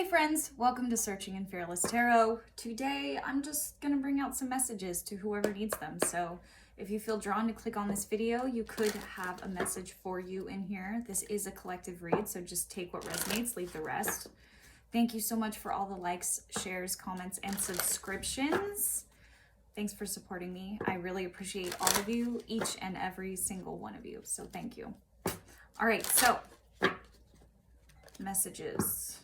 Hey friends, welcome to Searching in Fearless Tarot. Today I'm just going to bring out some messages to whoever needs them. So if you feel drawn to click on this video, you could have a message for you in here. This is a collective read, so just take what resonates, leave the rest. Thank you so much for all the likes, shares, comments, and subscriptions. Thanks for supporting me. I really appreciate all of you, each and every single one of you. So thank you. All right, so messages.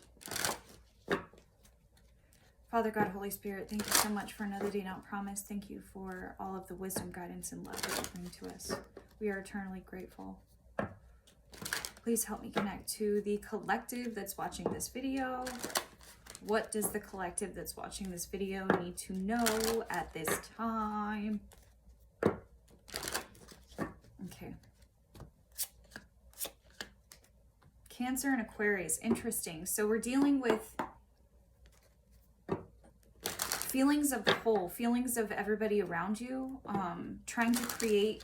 Father God, Holy Spirit, thank you so much for another day not promised. Thank you for all of the wisdom, guidance, and love that you bring to us. We are eternally grateful. Please help me connect to the collective that's watching this video. What does the collective that's watching this video need to know at this time? Okay. Cancer and Aquarius, interesting. So we're dealing with feelings of the whole, feelings of everybody around you, trying to create,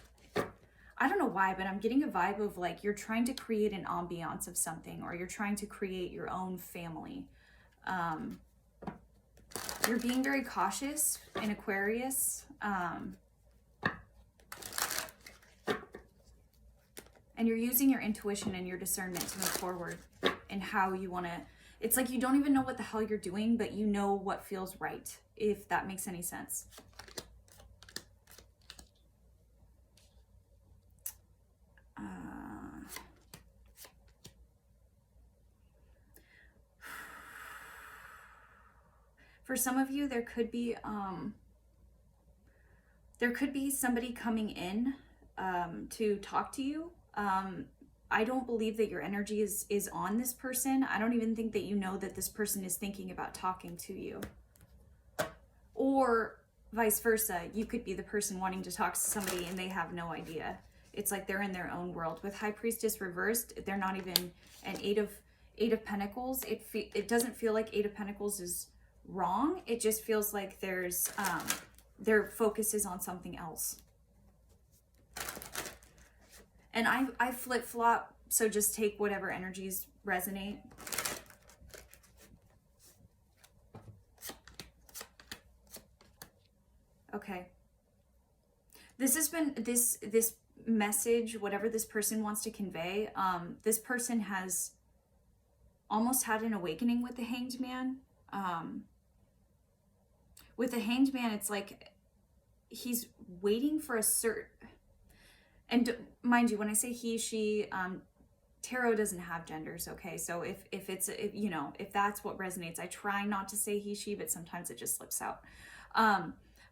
I don't know why, but I'm getting a vibe of like you're trying to create an ambiance of something, or you're trying to create your own family. You're being very cautious in Aquarius, and you're using your intuition and your discernment to move forward in how you want to. It's like you don't even know what the hell you're doing, but you know what feels right, if that makes any sense. For some of you, there could be somebody coming in to talk to you. I don't believe that your energy is on this person. I don't even think that you know that this person is thinking about talking to you. Or vice versa, you could be the person wanting to talk to somebody and they have no idea. It's like they're in their own world. With High Priestess reversed, they're not even an Eight of Pentacles. It doesn't feel like Eight of Pentacles is wrong. It just feels like there's their focus is on something else. And I flip-flop, so just take whatever energies resonate. Okay. This has been, this message, whatever this person wants to convey, this person has almost had an awakening with the Hanged Man. With the Hanged Man, it's like he's waiting for a certain... And mind you, when I say he, she, tarot doesn't have genders, okay? So if that's what resonates, I try not to say he, she, but sometimes it just slips out.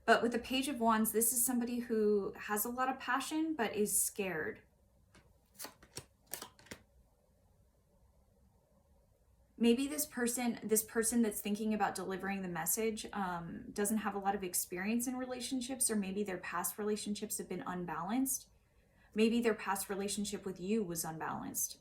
But with the Page of Wands, this is somebody who has a lot of passion, but is scared. Maybe this person that's thinking about delivering the message doesn't have a lot of experience in relationships, or maybe their past relationships have been unbalanced. Maybe their past relationship with you was unbalanced.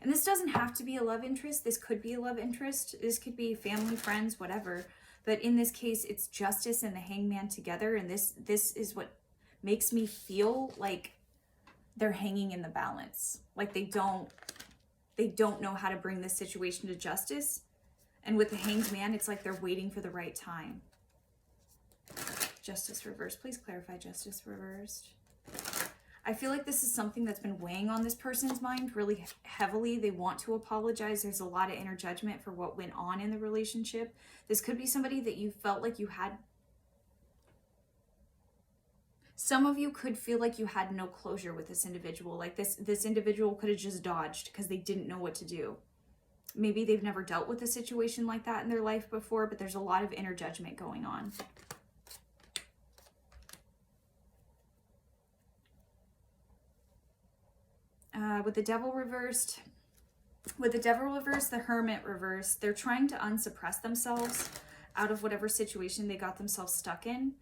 And this doesn't have to be a love interest. This could be a love interest. This could be family, friends, whatever. But in this case, it's Justice and the Hangman together. And this is what makes me feel like they're hanging in the balance. Like they don't know how to bring this situation to justice. And with the Hanged Man, it's like they're waiting for the right time. Justice reversed. Please clarify Justice reversed. I feel like this is something that's been weighing on this person's mind really heavily. They want to apologize. There's a lot of inner judgment for what went on in the relationship. This could be somebody that you felt like you had. Some of you could feel like you had no closure with this individual. Like this individual could have just dodged because they didn't know what to do. Maybe they've never dealt with a situation like that in their life before, but there's a lot of inner judgment going on. With the Devil reversed, the Hermit reversed, they're trying to unsuppress themselves out of whatever situation they got themselves stuck in.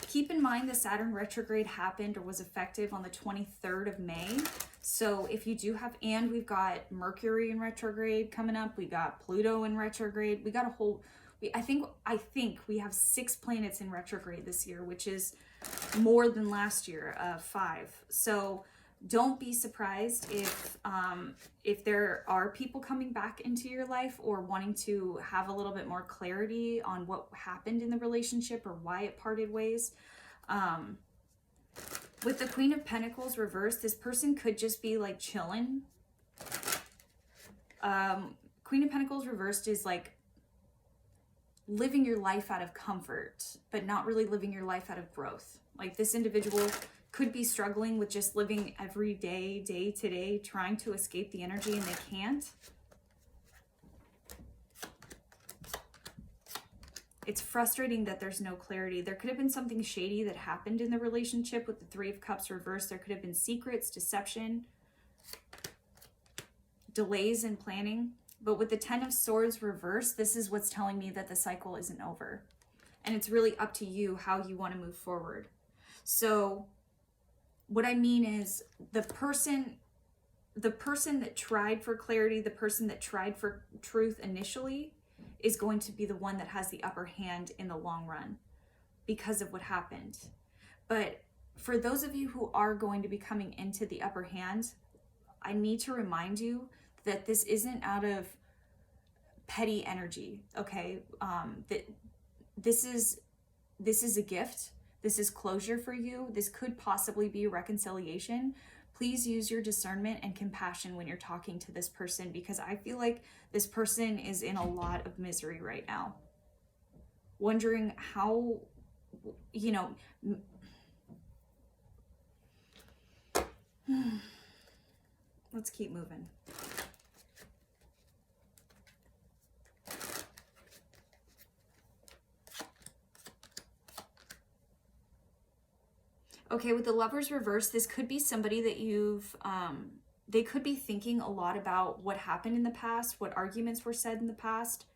Keep in mind the Saturn retrograde happened or was effective on the 23rd of May. So if you do have, and we've got Mercury in retrograde coming up, we got Pluto in retrograde, we got a whole, I think we have 6 planets in retrograde this year, which is more than last year, 5. So Don't be surprised if there are people coming back into your life or wanting to have a little bit more clarity on what happened in the relationship or why it parted ways. With the Queen of Pentacles reversed, this person could just be like chilling. Queen of Pentacles reversed is like living your life out of comfort, but not really living your life out of growth. Like this individual could be struggling with just living every day, day to day, trying to escape the energy and they can't. It's frustrating that there's no clarity. There could have been something shady that happened in the relationship with the Three of Cups reversed. There could have been secrets, deception, delays in planning. But with the Ten of Swords reversed, this is what's telling me that the cycle isn't over. And it's really up to you how you want to move forward. So what I mean is the person that tried for clarity, the person that tried for truth initially is going to be the one that has the upper hand in the long run because of what happened. But for those of you who are going to be coming into the upper hand, I need to remind you that this isn't out of petty energy, okay? That this is a gift. This is closure for you. This could possibly be a reconciliation. Please use your discernment and compassion when you're talking to this person, because I feel like this person is in a lot of misery right now. Wondering how, you know, let's keep moving. Okay, with the Lovers reversed, this could be somebody that you've, they could be thinking a lot about what happened in the past, what arguments were said in the past.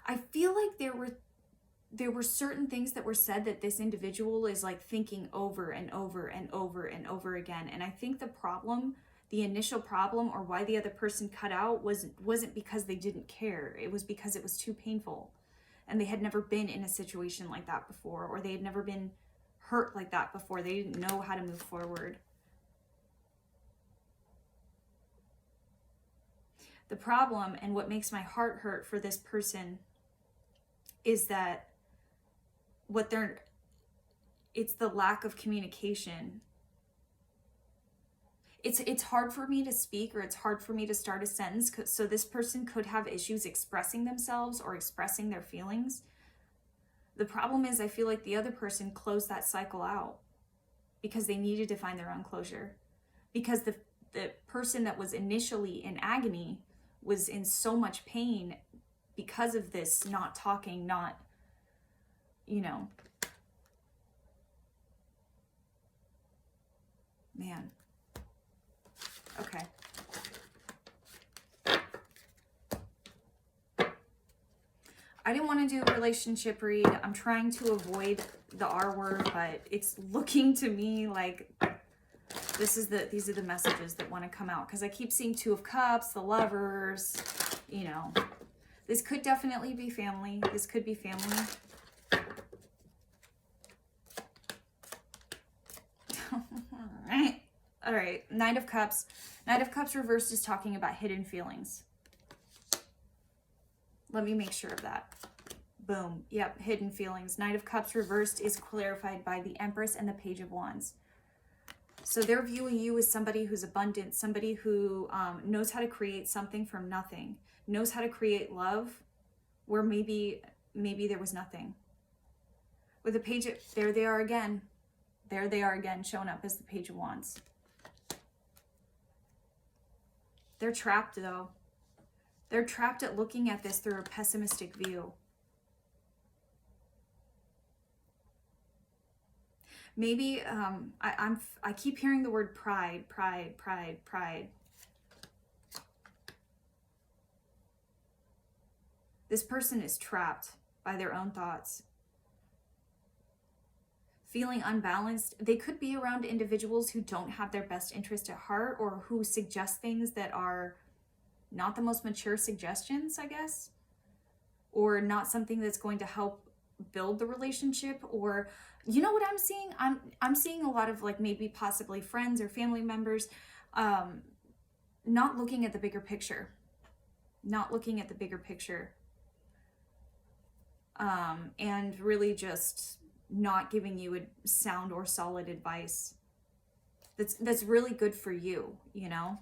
I feel like there were certain things that were said that this individual is like thinking over and over and over and over again. And I think the problem, the initial problem, or why the other person cut out wasn't because they didn't care. It was because it was too painful. And they had never been in a situation like that before, or they had never been hurt like that before. They didn't know how to move forward. The problem, and what makes my heart hurt for this person, is that it's the lack of communication. It's hard for me to speak, or it's hard for me to start a sentence, so this person could have issues expressing themselves or expressing their feelings. The problem is I feel like the other person closed that cycle out because they needed to find their own closure. Because the person that was initially in agony was in so much pain because of this not talking, not, you know. Man. Okay. I didn't want to do a relationship read. I'm trying to avoid the R word, but it's looking to me like these are the messages that want to come out, because I keep seeing Two of Cups, the Lovers, you know. This could definitely be family. This could be family. All right, Knight of Cups. Knight of Cups reversed is talking about hidden feelings. Let me make sure of that. Boom. Yep, hidden feelings. Knight of Cups reversed is clarified by the Empress and the Page of Wands. So they're viewing you as somebody who's abundant, somebody who knows how to create something from nothing, knows how to create love where maybe there was nothing. With the Page of, there they are again. There they are again, showing up as the Page of Wands. They're trapped, though. They're trapped at looking at this through a pessimistic view. Maybe I keep hearing the word pride, pride, pride, pride. This person is trapped by their own thoughts. Feeling unbalanced. They could be around individuals who don't have their best interest at heart, or who suggest things that are not the most mature suggestions, I guess, or not something that's going to help build the relationship, or you know what I'm seeing? I'm seeing a lot of like maybe possibly friends or family members not looking at the bigger picture. Not looking at the bigger picture. And really just not giving you a sound or solid advice that's really good for you, you know?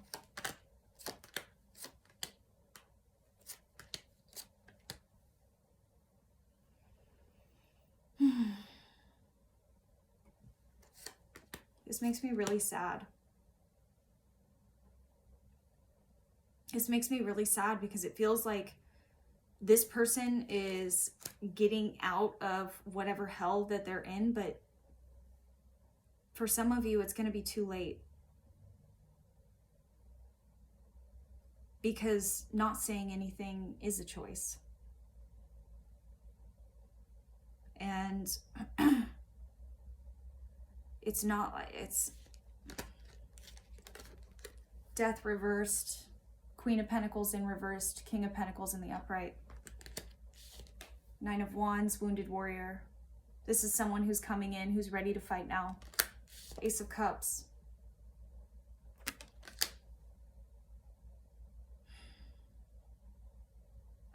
This makes me really sad. This makes me really sad because it feels like this person is getting out of whatever hell that they're in, but for some of you, it's going to be too late. Because not saying anything is a choice. And it's not, it's Death reversed, Queen of Pentacles in reversed, King of Pentacles in the upright. Nine of Wands, Wounded Warrior. This is someone who's coming in, who's ready to fight now. Ace of Cups.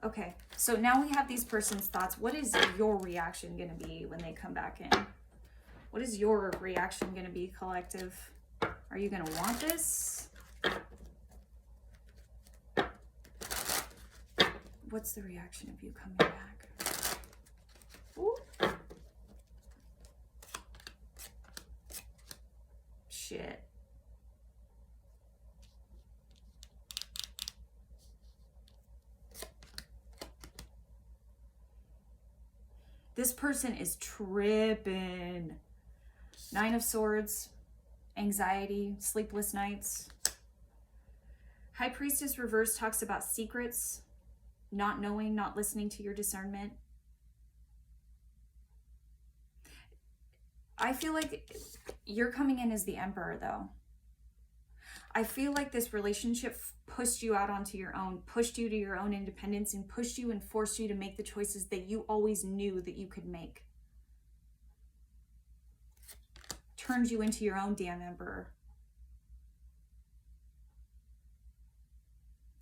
Okay, so now we have these person's thoughts. What is your reaction going to be when they come back in? What is your reaction going to be, collective? Are you going to want this? What's the reaction of you coming back? Ooh. Shit. This person is tripping. Nine of Swords, anxiety, sleepless nights. High Priestess reverse talks about secrets, not knowing, not listening to your discernment. I feel like you're coming in as the Emperor, though. I feel like this relationship pushed you out onto your own, pushed you to your own independence, and pushed you and forced you to make the choices that you always knew that you could make. Turned you into your own damn Emperor.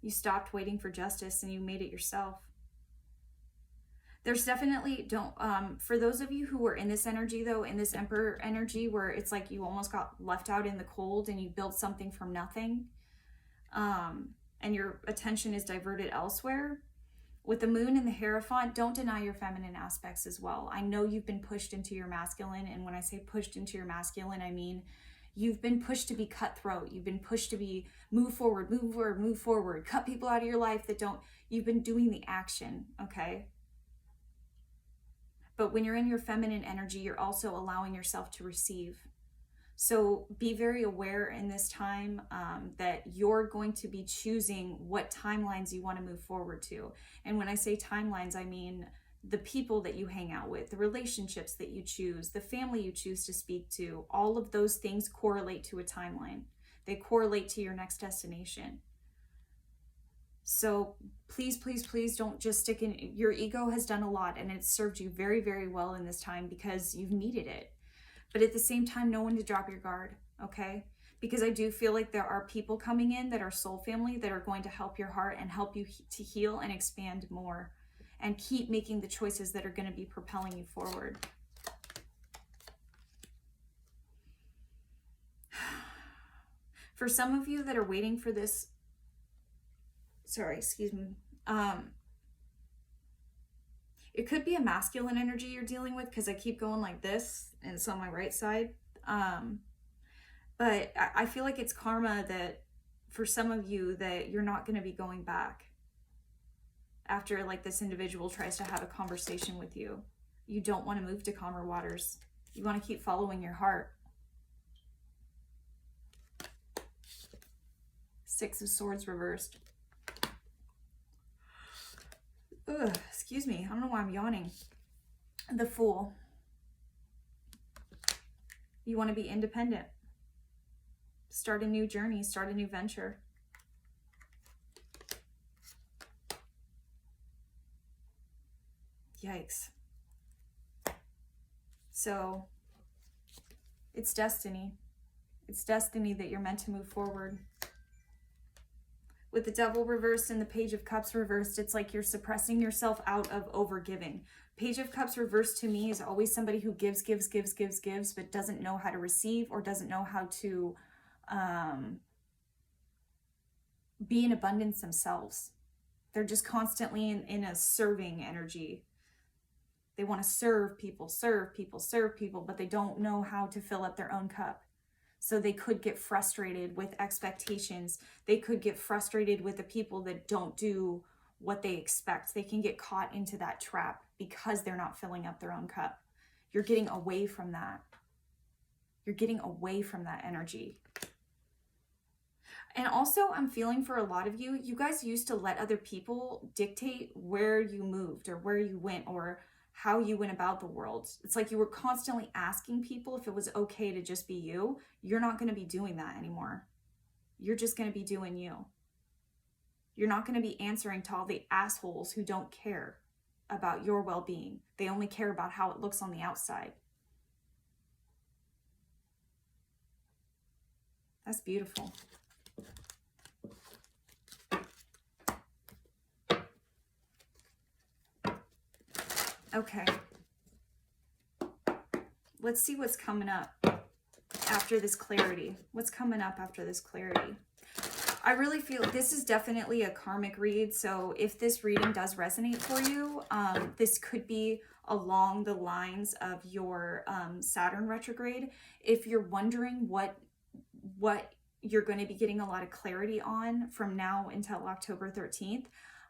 You stopped waiting for justice and you made it yourself. There's definitely, for those of you who were in this energy though, in this Emperor energy where it's like you almost got left out in the cold and you built something from nothing, and your attention is diverted elsewhere. With the Moon and the Hierophant, don't deny your feminine aspects as well. I know you've been pushed into your masculine, and when I say pushed into your masculine, I mean you've been pushed to be cutthroat. You've been pushed to be move forward, move forward, move forward. Cut people out of your life that don't. You've been doing the action, okay? But when you're in your feminine energy, you're also allowing yourself to receive. So be very aware in this time that you're going to be choosing what timelines you want to move forward to. And when I say timelines, I mean the people that you hang out with, the relationships that you choose, the family you choose to speak to. All of those things correlate to a timeline. They correlate to your next destination. So please, please, please don't just stick in. Your ego has done a lot and it's served you very, very well in this time because you've needed it. But at the same time, know when to drop your guard, okay? Because I do feel like there are people coming in that are soul family that are going to help your heart and help you to heal and expand more and keep making the choices that are going to be propelling you forward. For some of you that are waiting for this, sorry, excuse me. It could be a masculine energy you're dealing with because I keep going like this and it's on my right side. But I feel like it's karma that for some of you that you're not going to be going back after like this individual tries to have a conversation with you. You don't want to move to calmer waters. You want to keep following your heart. Six of Swords reversed. Ugh, excuse me. I don't know why I'm yawning. The Fool. You want to be independent. Start a new journey. Start a new venture. Yikes. So it's destiny. It's destiny that you're meant to move forward. With the Devil reversed and the Page of Cups reversed, it's like you're suppressing yourself out of overgiving. Page of Cups reversed to me is always somebody who gives, but doesn't know how to receive or doesn't know how to be in abundance themselves. They're just constantly in a serving energy. They want to serve people, but they don't know how to fill up their own cup. So they could get frustrated with expectations. They could get frustrated with the people that don't do what they expect. They can get caught into that trap because they're not filling up their own cup. You're getting away from that. You're getting away from that energy. And also, I'm feeling for a lot of you, you guys used to let other people dictate where you moved or where you went or how you went about the world. It's like you were constantly asking people if it was okay to just be you. You're not going to be doing that anymore. You're just going to be doing you. You're not going to be answering to all the assholes who don't care about your well-being. They only care about how it looks on the outside. That's beautiful. Okay. Let's see what's coming up after this clarity. What's coming up after this clarity? I really feel this is definitely a karmic read. So if this reading does resonate for you, this could be along the lines of your Saturn retrograde. If you're wondering what you're going to be getting a lot of clarity on from now until October 13th,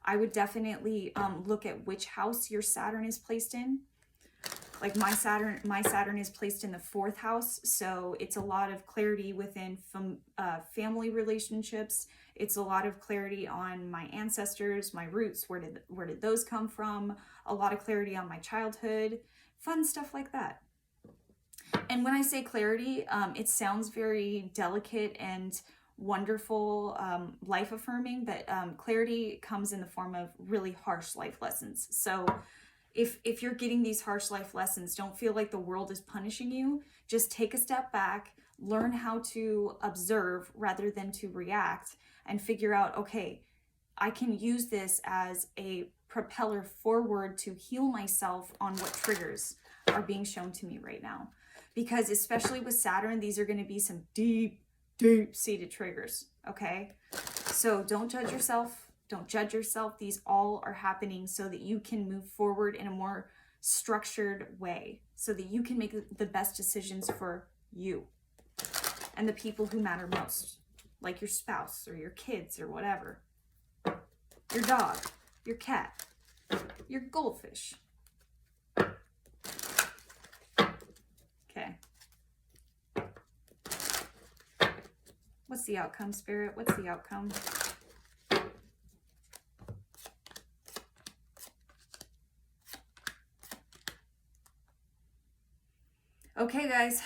I would definitely look at which house your Saturn is placed in. Like my Saturn is placed in the 4th house, so it's a lot of clarity within family relationships. It's a lot of clarity on my ancestors, my roots, where did those come from? A lot of clarity on my childhood, fun stuff like that. And when I say clarity, it sounds very delicate and wonderful, life affirming, but clarity comes in the form of really harsh life lessons. So if you're getting these harsh life lessons, don't feel like the world is punishing you. Just take a step back, learn how to observe rather than to react, and figure out, okay, I can use this as a propeller forward to heal myself on what triggers are being shown to me right now. Because especially with Saturn, these are going to be some deep-seated triggers, okay? So don't judge yourself. Don't judge yourself. These all are happening so that you can move forward in a more structured way, so that you can make the best decisions for you and the people who matter most, like your spouse or your kids or whatever, your dog, your cat, your goldfish. Okay. What's the outcome, Spirit? What's the outcome? Okay, guys.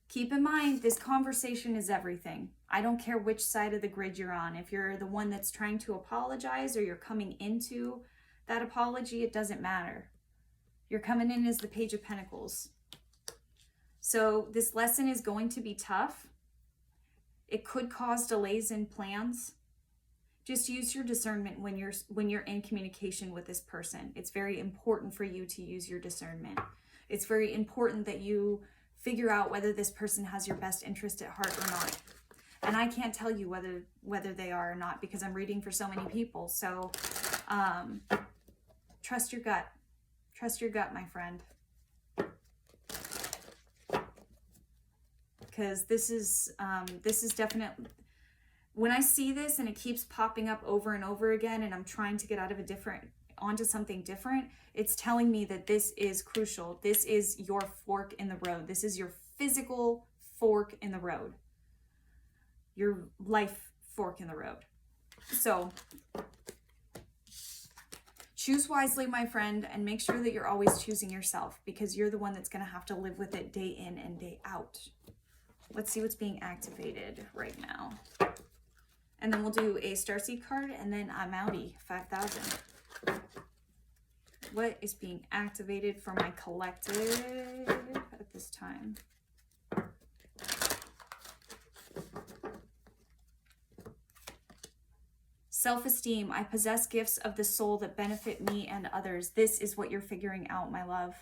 Keep in mind, this conversation is everything. I don't care which side of the grid you're on. If you're the one that's trying to apologize or you're coming into that apology, it doesn't matter. You're coming in as the Page of Pentacles. So this lesson is going to be tough. It could cause delays in plans. Just use your discernment when you're in communication with this person. It's very important for you to use your discernment. It's very important that you figure out whether this person has your best interest at heart or not. And I can't tell you whether they are or not, because I'm reading for so many people. So trust your gut. Trust your gut, my friend. Because this is definitely, when I see this and it keeps popping up over and over again, and I'm trying to get out of onto something different, it's telling me that this is crucial. This is your fork in the road. This is your physical fork in the road. Your life fork in the road. So choose wisely, my friend, and make sure that you're always choosing yourself, because you're the one that's going to have to live with it day in and day out. Let's see what's being activated right now. And then we'll do a starseed card, and then I'm outie, 5,000. What is being activated for my collective at this time? Self-esteem. I possess gifts of the soul that benefit me and others. This is what you're figuring out, my love.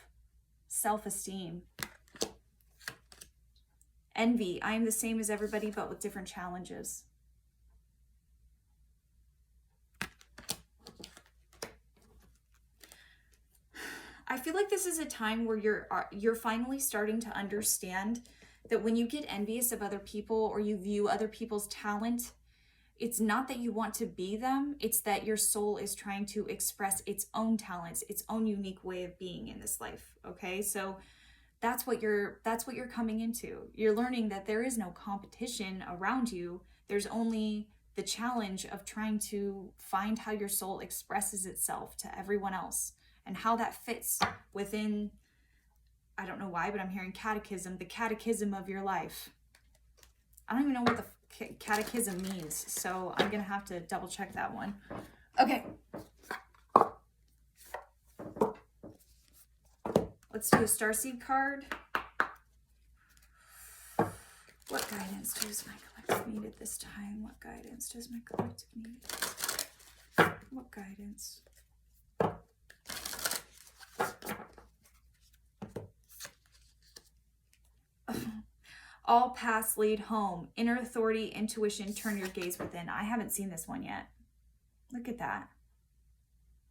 Self-esteem. Envy. I am the same as everybody, but with different challenges. I feel like this is a time where you're finally starting to understand that when you get envious of other people or you view other people's talent, it's not that you want to be them, it's that your soul is trying to express its own talents, its own unique way of being in this life, okay? So that's what you're coming into. You're learning that there is no competition around you. There's only the challenge of trying to find how your soul expresses itself to everyone else and how that fits within, I don't know why, but I'm hearing catechism, the catechism of your life. I don't even know what the catechism means, so I'm gonna have to double check that one. Okay, let's do a starseed card. What guidance does my collective need at this time? What guidance does my collective need? What guidance? All paths lead home. Inner authority, intuition, turn your gaze within. I haven't seen this one yet. Look at that.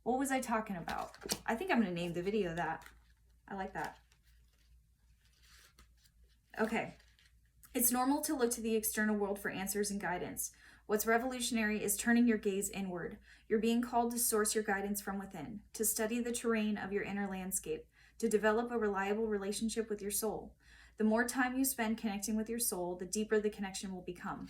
What was I talking about? I think I'm going to name the video that. I like that. Okay. It's normal to look to the external world for answers and guidance. What's revolutionary is turning your gaze inward. You're being called to source your guidance from within, to study the terrain of your inner landscape, to develop a reliable relationship with your soul. The more time you spend connecting with your soul, the deeper the connection will become.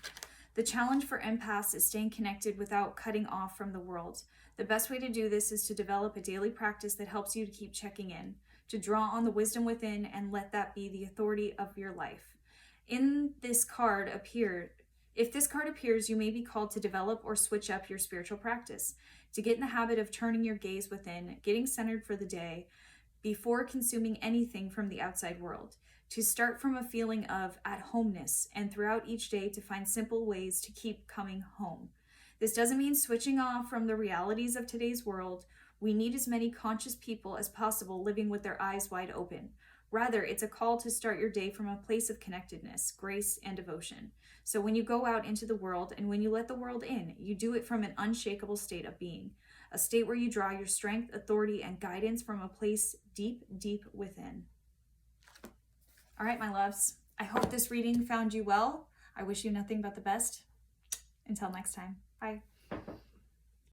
The challenge for empaths is staying connected without cutting off from the world. The best way to do this is to develop a daily practice that helps you to keep checking in, to draw on the wisdom within and let that be the authority of your life. If this card appears, you may be called to develop or switch up your spiritual practice, to get in the habit of turning your gaze within, getting centered for the day before consuming anything from the outside world, to start from a feeling of at-homeness and throughout each day to find simple ways to keep coming home. This doesn't mean switching off from the realities of today's world. We need as many conscious people as possible living with their eyes wide open. Rather, it's a call to start your day from a place of connectedness, grace, and devotion. So when you go out into the world and when you let the world in, you do it from an unshakable state of being, a state where you draw your strength, authority, and guidance from a place deep, deep within. All right, my loves, I hope this reading found you well. I wish you nothing but the best. Until next time, bye.